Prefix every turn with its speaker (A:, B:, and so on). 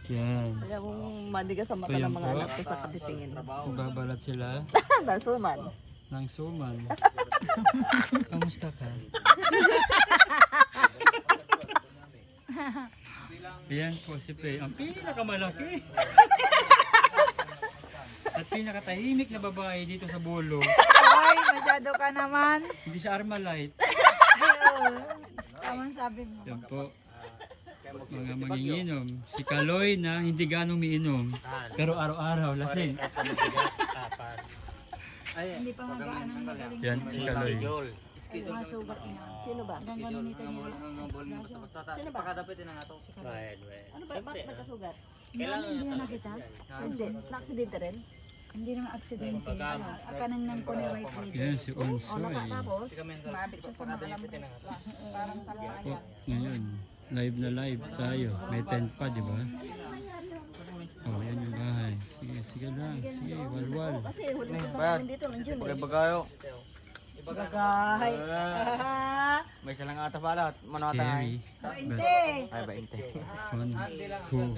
A: Yan.
B: Kaya kung madigas sa mata
A: So, yan
B: ng mga
A: po.
B: anak ko sa katitingin.
A: Babalat sila
B: Nasuman.
A: ng suman. Kamusta ka? Yan po si Faye. Ang pinakamalaki. At pinakatahimik na babae dito sa Bolo.
C: Ay, masyado ka naman.
A: Hindi siya Armalite.
C: Tamang sabi mo.
A: Yan po. Mga manginginom. Si Kaloy na hindi ganong miinom. Pero araw-araw lasing.
C: Hindi pa magaan ang magaling.
A: Yan si Kaloy.
C: Mga sugat niya.
B: Sino ba?
C: Ganun nito niya.
B: Sino ba? Ano ba? Bakit nagkasugat?
C: Hindi na nakita.
B: Hindi. Na-aksidente rin?
C: Hindi naman aksidente. Akanan ng ko ni right leg.
A: Yan si
B: O
A: Onsoy.
B: nakatapos?
C: Mabit siya sa mga alam. Parang sa mga
A: Po, ngayon, live na live tayo. May tent pa, di ba? Oh, yan yung bahay. Sige, sige lang. Sige, walwal.
B: Kasi huli ko namin dito ng June eh.
D: Bagayo.
B: Bagay.
D: May isa lang ata pala.
A: Scary. But,
C: Hindi.
D: Ay, 20.
A: 1, 2,